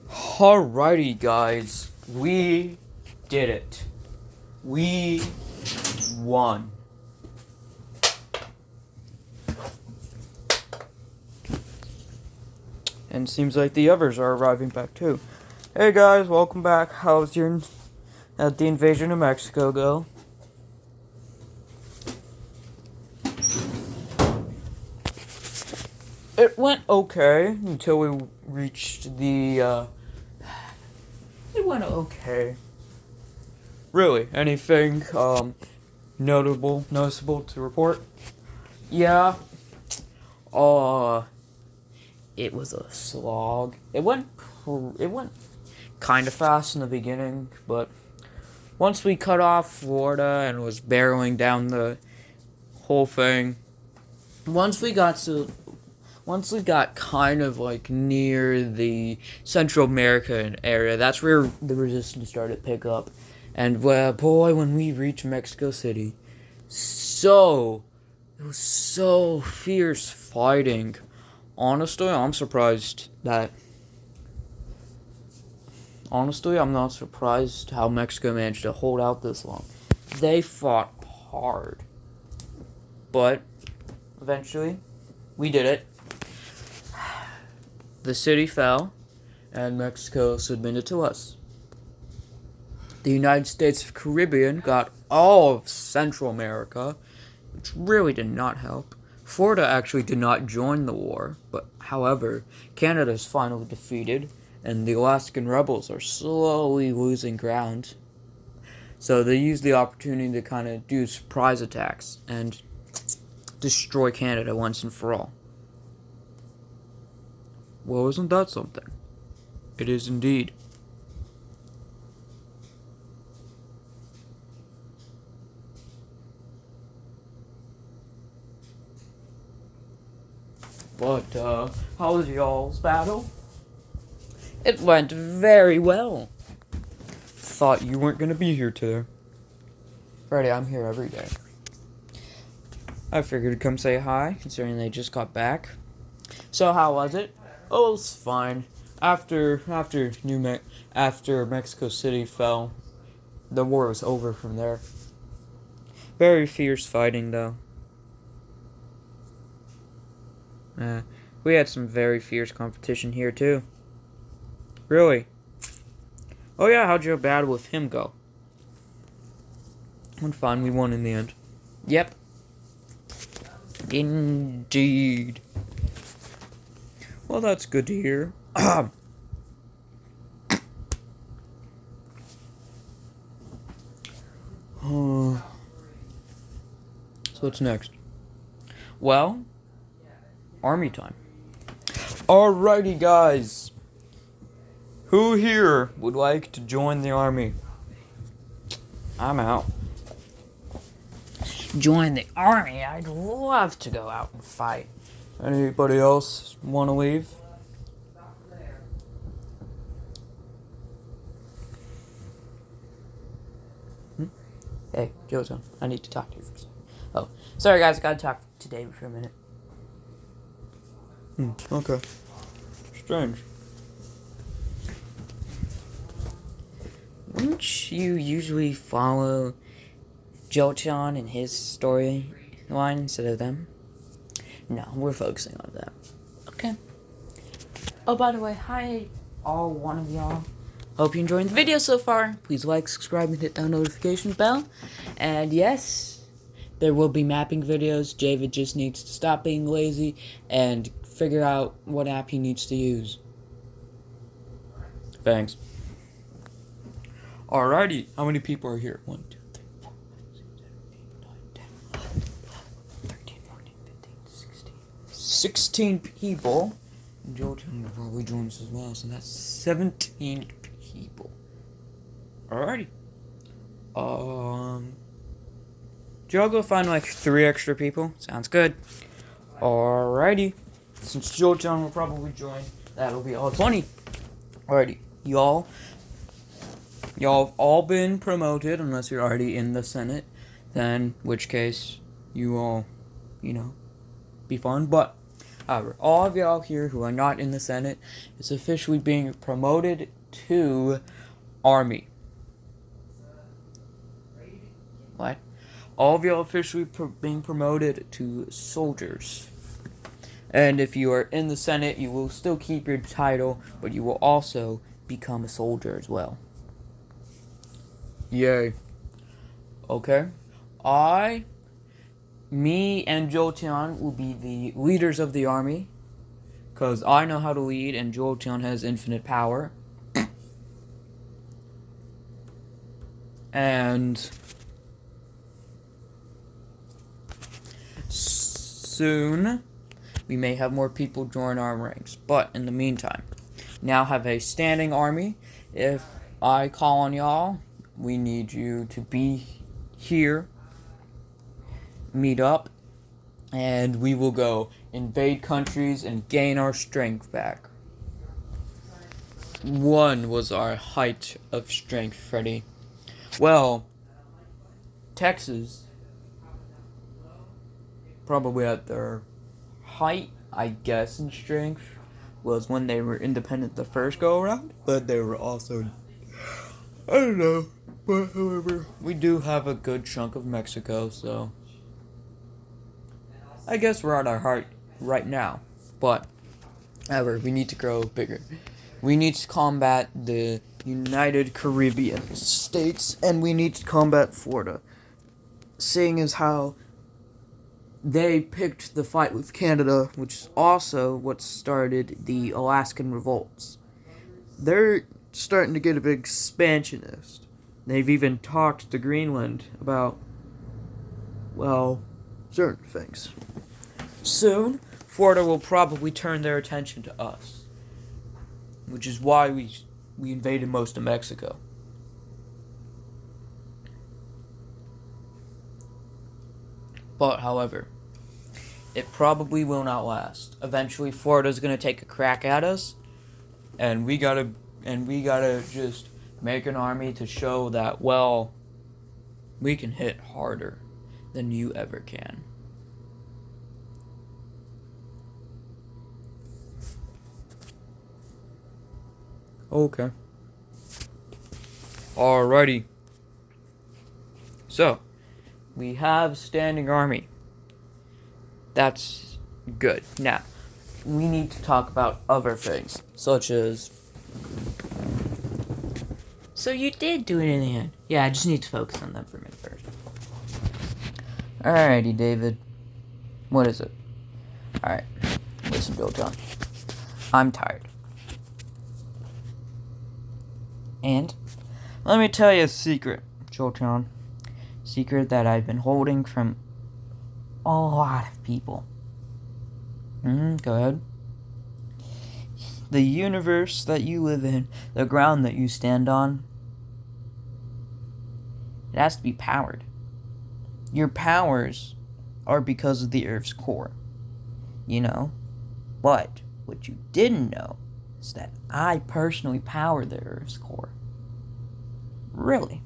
Alrighty, guys, we did it. We won. And seems like the others are arriving back too. Hey guys, welcome back. How's the invasion of Mexico go? It went okay until we reached the, it went okay. Really, anything, noticeable to report? Yeah, it was a slog. It went kind of fast in the beginning, but once we cut off Florida and was barreling down the whole thing, once we got kind of like near the Central American area, that's where the resistance started to pick up. And boy, when we reached Mexico City, it was so fierce fighting. Honestly, I'm not surprised how Mexico managed to hold out this long. They fought hard. But eventually, we did it. The city fell, and Mexico submitted to us. The United States of Caribbean got all of Central America, which really did not help. Florida actually did not join the war, but however, Canada is finally defeated, and the Alaskan rebels are slowly losing ground. So they used the opportunity to kind of do surprise attacks and destroy Canada once and for all. Well, isn't that something? It is indeed. But, how was y'all's battle? It went very well. Thought you weren't gonna be here today. Freddy, I'm here every day. I figured to come say hi, considering they just got back. So how was it? Oh, it was fine. After Mexico City fell, the war was over from there. Very fierce fighting, though. We had some very fierce competition here, too. Really? Oh yeah, how'd your battle with him go? Went fine, we won in the end. Yep. Indeed. Well, that's good to hear. So what's next? Well, army time. Alrighty, guys. Who here would like to join the army? I'm out. Join the army? I'd love to go out and fight. Anybody else want to leave? Hey, Jozo, I need to talk to you for a second. Oh, sorry guys, I gotta talk to David for a minute. Okay. Strange. Wouldn't you usually follow Jolteon and his storyline instead of them? No, we're focusing on them. Okay. Oh, by the way, hi, all one of y'all. Hope you're enjoying the video so far. Please like, subscribe, and hit that notification bell. And yes, there will be mapping videos. David just needs to stop being lazy and figure out what app he needs to use. Thanks. Alrighty, how many people are here? 1, 2, 3, 4, 5, 6, 7, 8, 9, 10, 11, 12, 13, 14, 15, 16. 16 people. Jolteon will probably join us as well, so that's 17 people. Alrighty. Joe, go find like 3 extra people. Sounds good. Alrighty. Since Jolteon will probably join, that'll be all 20. Alrighty. Y'all have all been promoted, unless you're already in the Senate. Then, which case, you all, be fun. But, However, all of y'all here who are not in the Senate is officially being promoted to Army. What? All of y'all officially being promoted to soldiers. And if you are in the Senate, you will still keep your title, but you will also become a soldier as well. Yay. Okay. Me and Jolteon will be the leaders of the army, because I know how to lead and Jolteon has infinite power. And soon we may have more people join our ranks, but in the meantime, now have a standing army. If I call on y'all, we need you to be here, meet up, and we will go invade countries and gain our strength back. 1 was our height of strength, Freddy. Well, Texas, probably at their height, I guess, in strength, was when they were independent the first go around, but they were also, I don't know, but however, we do have a good chunk of Mexico, so I guess we're at our height right now, but however, we need to grow bigger. We need to combat the United Caribbean States, and we need to combat Florida, seeing as how they picked the fight with Canada, which is also what started the Alaskan revolts. They're starting to get a big expansionist. They've even talked to Greenland about, well, certain things. Soon, Florida will probably turn their attention to us, which is why we invaded most of Mexico. But, however, it probably will not last. Eventually, Florida's gonna take a crack at us, and we gotta just make an army to show that, well, we can hit harder than you ever can. Okay. Alrighty. So, we have standing army. That's good. Now, we need to talk about other things, such as... So you did do it in the end. Yeah, I just need to focus on them for a minute first. Alrighty, David. What is it? Alright. Listen, Jolteon. I'm tired. And let me tell you a secret, Jolteon. Secret that I've been holding from a lot of people. Go ahead. The universe that you live in, the ground that you stand on, it has to be powered. Your powers are because of the Earth's core. You know? But what you didn't know is that I personally power the Earth's core. Really?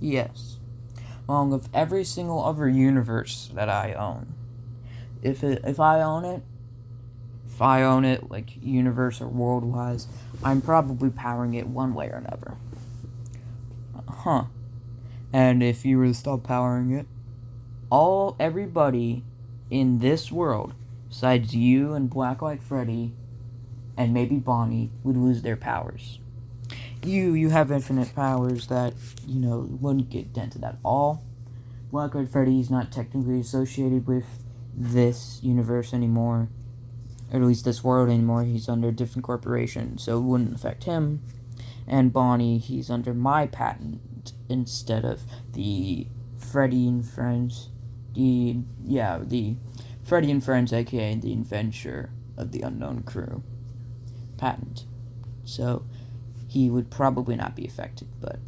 Yes. Along with every single other universe that I own. If I own it, like universe or world-wise, I'm probably powering it one way or another. And if you were to stop powering it, everybody in this world, besides you and Black White Freddy, and maybe Bonnie, would lose their powers. You have infinite powers that, wouldn't get dented at all. Black White Freddy is not technically associated with this universe anymore, or at least this world anymore. He's under a different corporation, so it wouldn't affect him. And Bonnie, he's under my patent instead of the Freddy and Friends, the Freddy and Friends, aka the Adventure of the Unknown Crew patent. So he would probably not be affected, but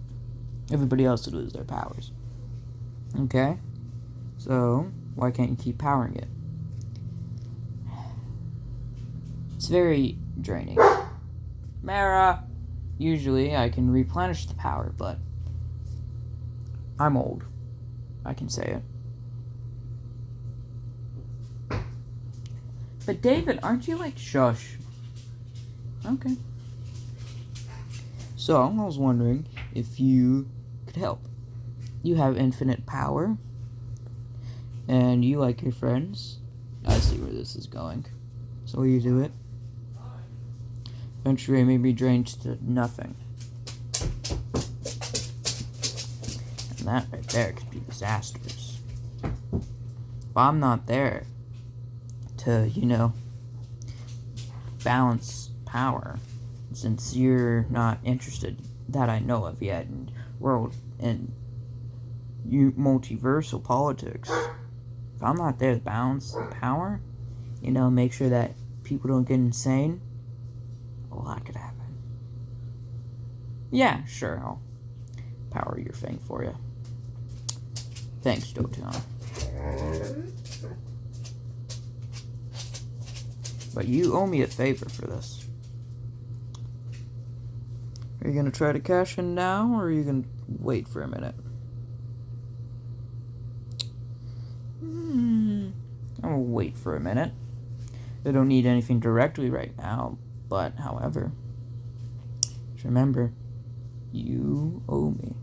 everybody else would lose their powers. Okay? So, why can't you keep powering it? It's very draining. Mara! Usually I can replenish the power, but I'm old. I can say it. But David, aren't you like... Shush. Okay. So, I was wondering if you could help. You have infinite power. And you like your friends. I see where this is going. So will you do it? Eventually I may be drained to nothing. And that right there could be disastrous. If I'm not there to, balance power, since you're not interested, that I know of yet, in world and multiversal politics. If I'm not there to balance the power, make sure that people don't get insane, a lot could happen. Yeah, sure, I'll power your thing for you. Thanks, Doton. But you owe me a favor for this. Are you gonna try to cash in now, or are you gonna wait for a minute? I'll wait for a minute. I don't need anything directly right now, but however, just remember, you owe me.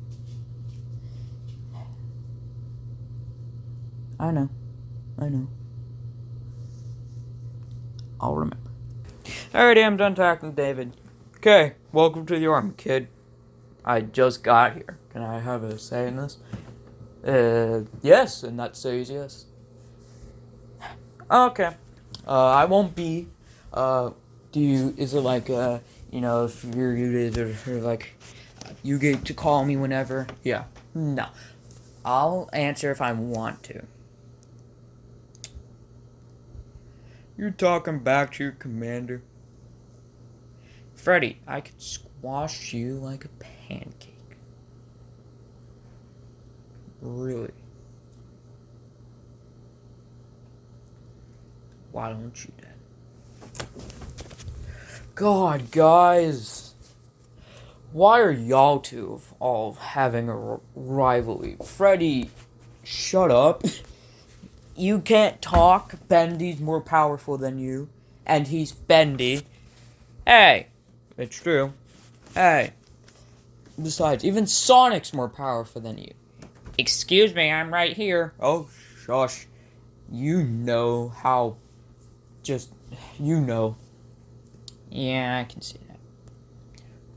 I know. I'll remember. Alrighty, I'm done talking to David. Okay, welcome to the army, kid. I just got here. Can I have a say in this? Yes, and that says yes. Okay. I won't be. Is it like, if you're muted or like, you get to call me whenever? Yeah. No. I'll answer if I want to. You're talking back to your commander. Freddy, I could squash you like a pancake. Really? Why don't you then? God, guys. Why are y'all two all having a rivalry? Freddy, shut up. You can't talk. Bendy's more powerful than you. And he's Bendy. Hey. It's true. Hey. Besides, even Sonic's more powerful than you. Excuse me, I'm right here. Oh, shush. You know how... Yeah, I can see that.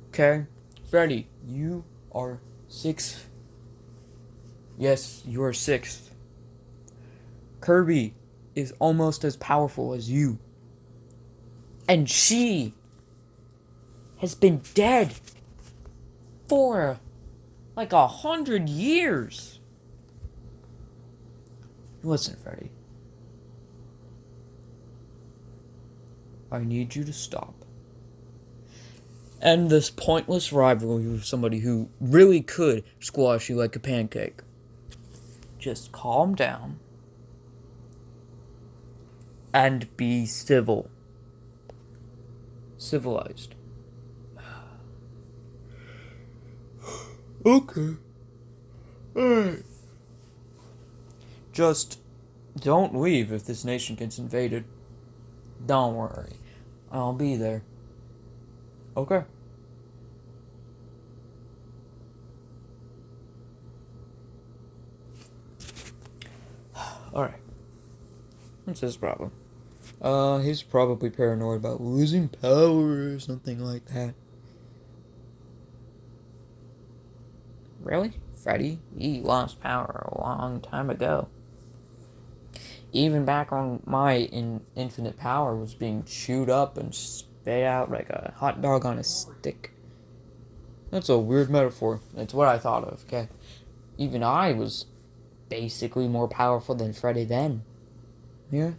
Okay? Freddy, you are 6th. Yes, you are 6th. Kirby is almost as powerful as you. And she has been dead for like 100 years. Listen, Freddy. I need you to stop. End this pointless rivalry with somebody who really could squash you like a pancake. Just calm down. And be civil. Civilized. Okay. Alright. Just don't leave if this nation gets invaded. Don't worry. I'll be there. Okay. Alright. What's his problem? He's probably paranoid about losing power or something like that. Really? Freddy? He lost power a long time ago. Even back when my infinite power was being chewed up and spit out like a hot dog on a stick. That's a weird metaphor. It's what I thought of, okay? Even I was basically more powerful than Freddy then. Yeah?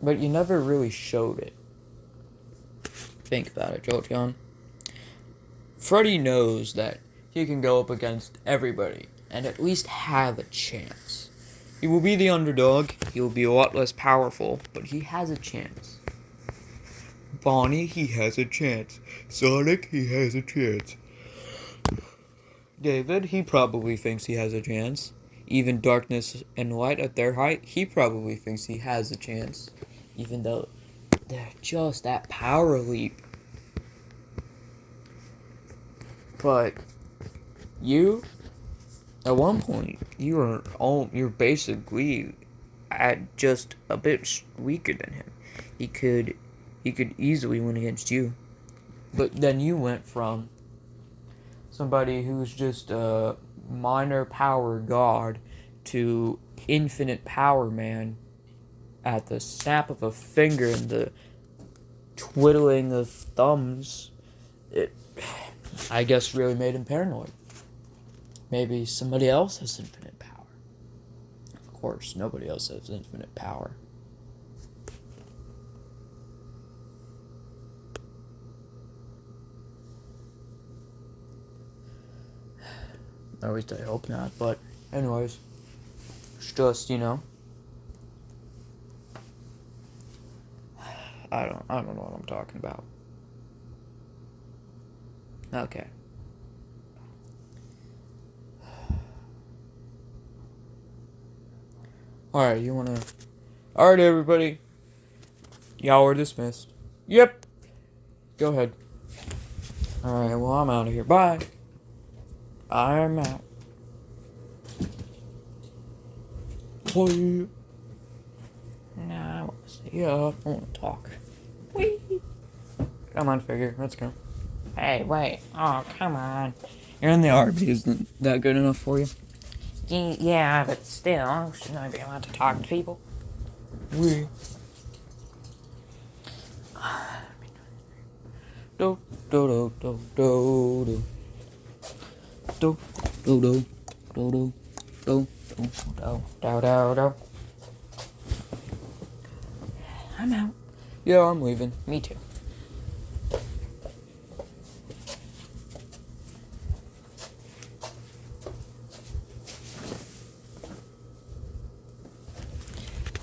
But you never really showed it. Think about it, Jolteon. Freddy knows that he can go up against everybody and at least have a chance. He will be the underdog, he will be a lot less powerful, but he has a chance. Bonnie, he has a chance. Sonic, he has a chance. David, he probably thinks he has a chance. even darkness and light at their height, he probably thinks he has a chance. Even though they're just that power leap. But you, at one point, you're basically at just a bit weaker than him. He could easily win against you. But then you went from somebody who's just a minor power god to infinite power man at the snap of a finger and the twiddling of thumbs. It, I guess, really made him paranoid. Maybe somebody else has infinite power. Of course, nobody else has infinite power. At least I hope not, but anyways, it's just, I don't know what I'm talking about. Okay. Alright, Alright, everybody. Y'all are dismissed. Yep. Go ahead. Alright, well, I'm out of here. Bye. I'm out. Bye. Nah, I want to stay up. I want to talk. Whee! Come on, figure. Let's go. Hey, wait. Oh, come on. You're in the RV. Isn't that good enough for you? Yeah, but still, shouldn't I be allowed to talk to people? Wee. Do do do do do do do do do do do do do do do. I'm out. Yeah, I'm leaving. Me too.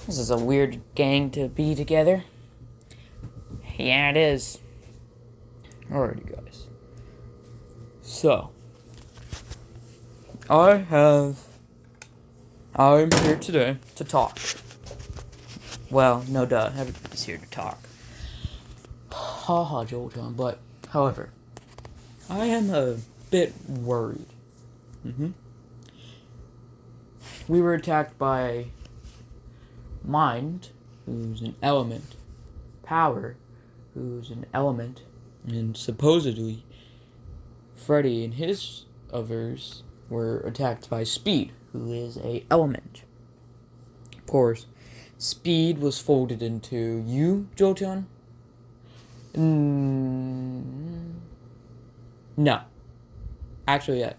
This is a weird gang to be together. Yeah, it is. Alrighty, guys. So, I'm here today to talk. Well, no duh, everybody's here to talk. Haha, Jolteon, but, however, I am a bit worried. We were attacked by Mind, who's an element, Power, who's an element, and supposedly Freddy and his others were attacked by Speed, who is a element. Of course, Speed was folded into you, Jolteon? No. Actually, yeah.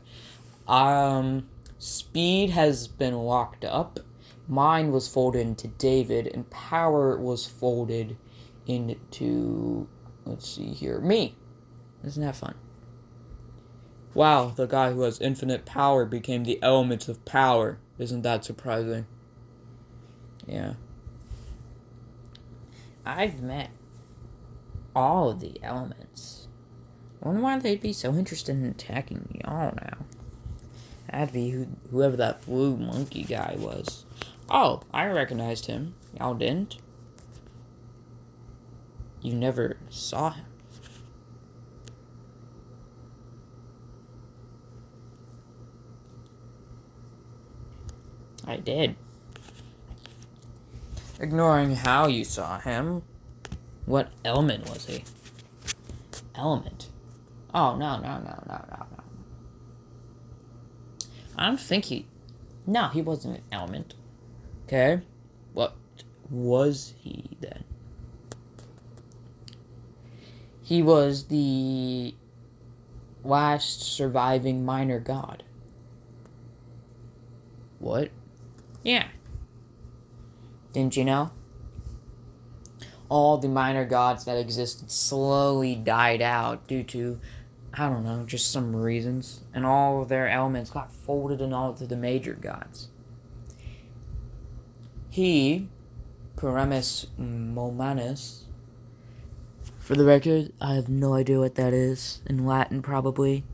Speed has been locked up. Mine was folded into David, and Power was folded into, let's see here, me. Isn't that fun? Wow, the guy who has infinite power became the element of power. Isn't that surprising? Yeah. I've met all of the elements. I wonder why they'd be so interested in attacking y'all now. That'd be whoever that blue monkey guy was. Oh, I recognized him. Y'all didn't? You never saw him. I did. Ignoring how you saw him, what element was he? Element? Oh, no. I don't think No, he wasn't an element. Okay? What was he then? He was the last surviving minor god. What? Yeah. Didn't you know? All the minor gods that existed slowly died out due to, I don't know, just some reasons. And all of their elements got folded in all to the major gods. He, Paramus Momanus, for the record, I have no idea what that is. In Latin, probably.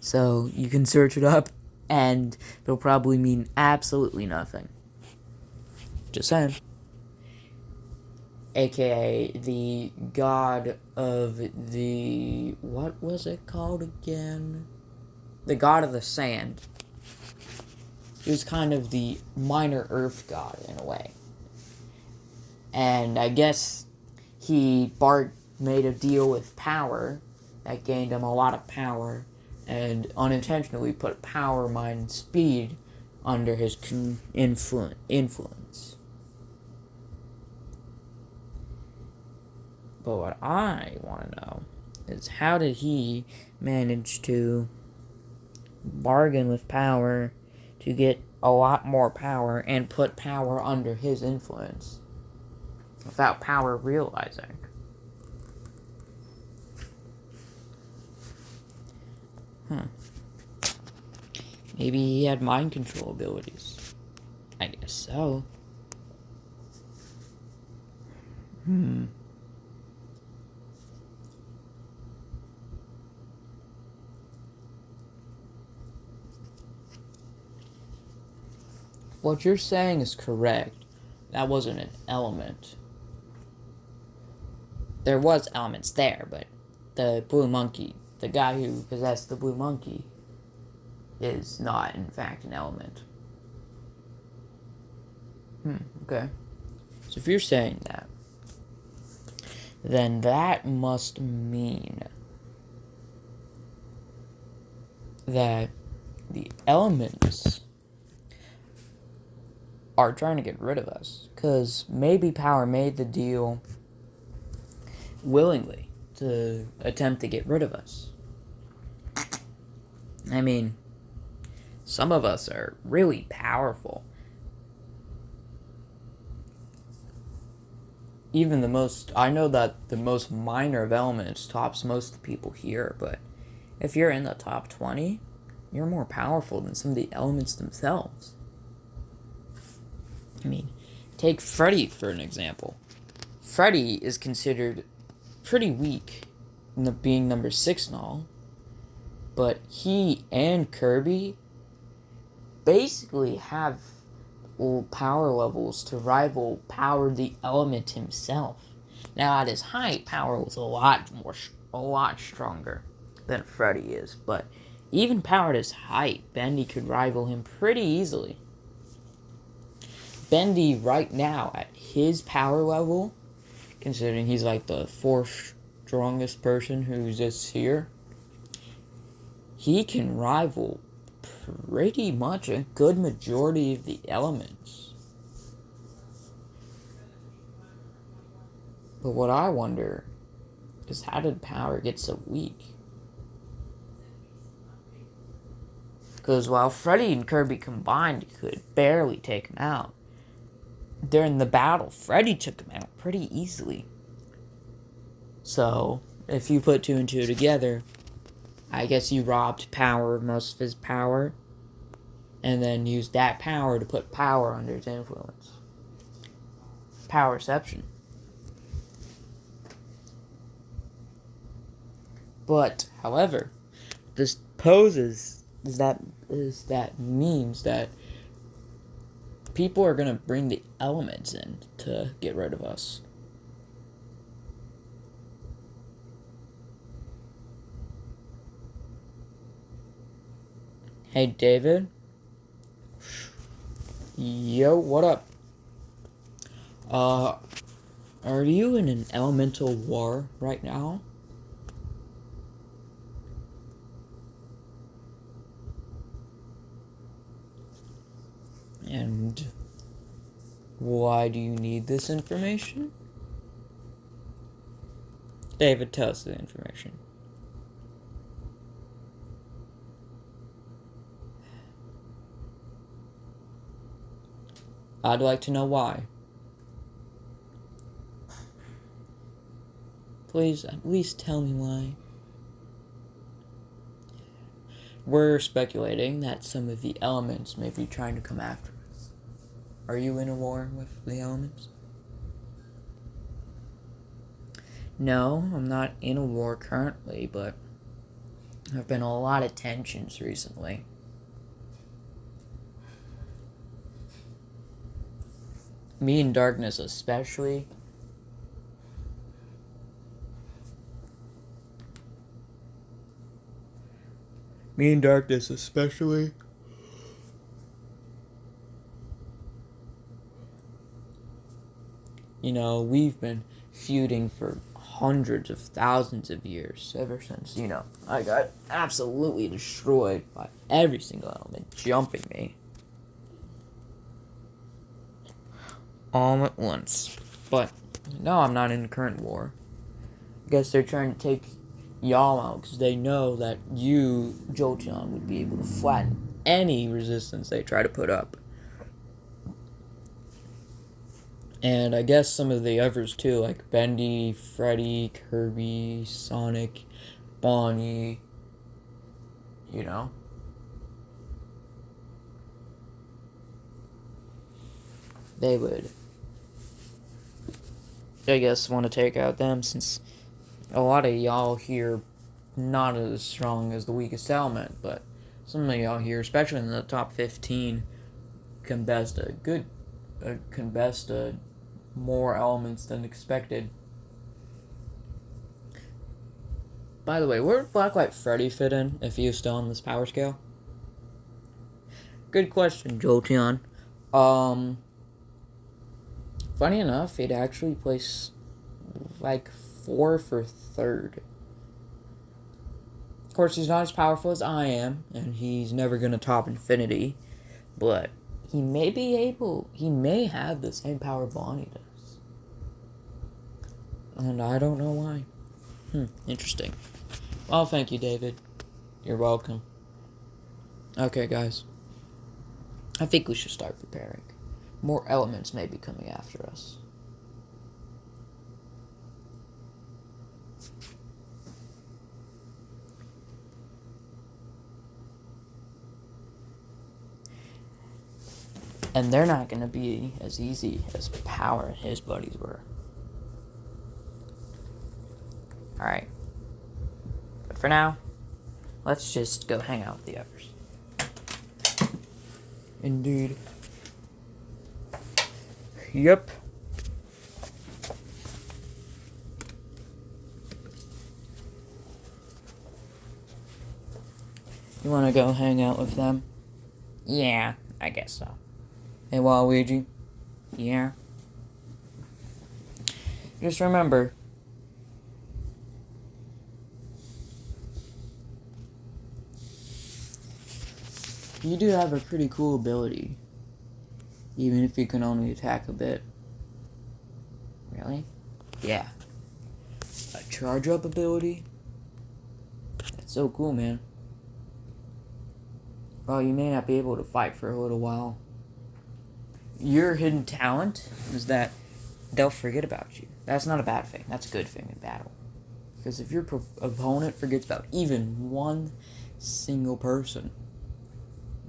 So, you can search it up. And they'll probably mean absolutely nothing. Just saying. AKA the god of the... What was it called again? The god of the sand. He was kind of the minor earth god in a way. And I guess Bart made a deal with power that gained him a lot of power and unintentionally put power, mind, and speed under his influence. But what I want to know is how did he manage to bargain with power to get a lot more power and put power under his influence without power realizing? Maybe he had mind control abilities. I guess so. What you're saying is correct. That wasn't an element. There was elements there, but the blue monkey, the guy who possessed the blue monkey, is not, in fact, an element. Okay. So if you're saying that, then that must mean that the elements are trying to get rid of us. Because maybe power made the deal willingly to attempt to get rid of us. I mean, some of us are really powerful. Even the most... I know that the most minor of elements tops most of the people here, but if you're in the top 20, you're more powerful than some of the elements themselves. I mean, take Freddy for an example. Freddy is considered pretty weak, being number 6 and all, but he and Kirby basically have power levels to rival Power the Element himself. Now, at his height, Power was a lot stronger than Freddy is, but even Power at his height, Bendy could rival him pretty easily. Bendy right now at his power level, considering he's like the 4th strongest person who's just here, he can rival pretty much a good majority of the elements. But what I wonder is, how did Power get so weak? Because while Freddy and Kirby combined could barely take him out, during the battle, Freddy took him out pretty easily. So, if you put 2 and 2 together, I guess you robbed Power of most of his power, and then used that power to put Power under his influence. Powerception. But, however, this means that people are going to bring the elements in to get rid of us. Hey, David. Yo, what up? Are you in an elemental war right now? And why do you need this information? David, tell us the information. I'd like to know why. Please, at least tell me why. We're speculating that some of the elements may be trying to come after us. Are you in a war with the elements? No, I'm not in a war currently, but there have been a lot of tensions recently. Me and Darkness especially. Me and Darkness especially. You know, we've been feuding for hundreds of thousands of years ever since, I got absolutely destroyed by every single element jumping me all at once. But no, I'm not in the current war. I guess they're trying to take y'all out because they know that you, Jolteon, would be able to flatten any resistance they try to put up. And I guess some of the others too, like Bendy, Freddy, Kirby, Sonic, Bonnie, they would, I guess, want to take out them since a lot of y'all here not as strong as the weakest element, but some of y'all here, especially in the top 15, can best more elements than expected. By the way, where would Black White Freddy fit in if he was still on this power scale? Good question, Jolteon. Funny enough, he'd actually place like 4th or 3rd. Of course, he's not as powerful as I am, and he's never gonna top Infinity, but he may have the same power Bonnie does. And I don't know why. Interesting. Well, thank you, David. You're welcome. Okay, guys. I think we should start preparing. More elements may be coming after us. And they're not going to be as easy as Power and his buddies were. Alright. But for now, let's just go hang out with the others. Indeed. Yep. You want to go hang out with them? Yeah, I guess so. Hey, Waluigi? Yeah? Just remember, you do have a pretty cool ability, even if you can only attack a bit. Really? Yeah. A charge-up ability? That's so cool, man. Well, you may not be able to fight for a little while. Your hidden talent is that they'll forget about you. That's not a bad thing. That's a good thing in battle. Because if your opponent forgets about even one single person,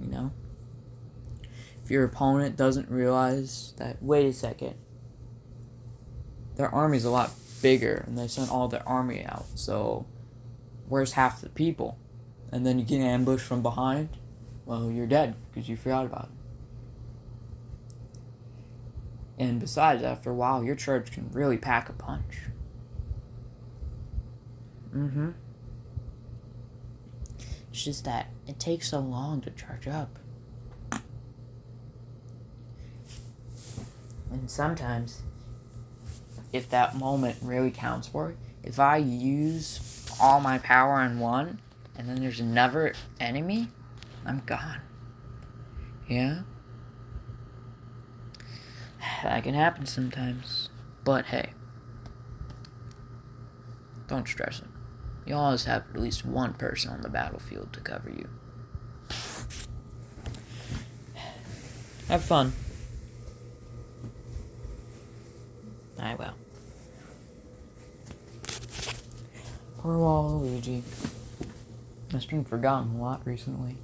if your opponent doesn't realize that, wait a second, their army's a lot bigger and they sent all their army out, so where's half the people? And then you get ambushed from behind, well, you're dead because you forgot about it. And besides, after a while, your charge can really pack a punch. It's just that it takes so long to charge up. And sometimes, if that moment really counts for it, if I use all my power on one, and then there's another enemy, I'm gone. Yeah? That can happen sometimes. But hey, don't stress it. You always have at least one person on the battlefield to cover you. Have fun. I will. Poor Waluigi. It's been forgotten a lot recently.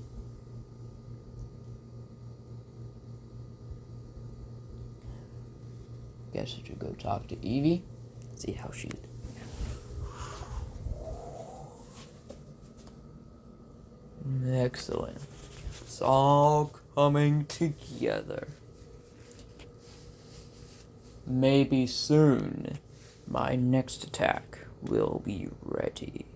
Guess I should go talk to Eevee. See how she's. Excellent. It's all coming together. maybe soon my next attack will be ready.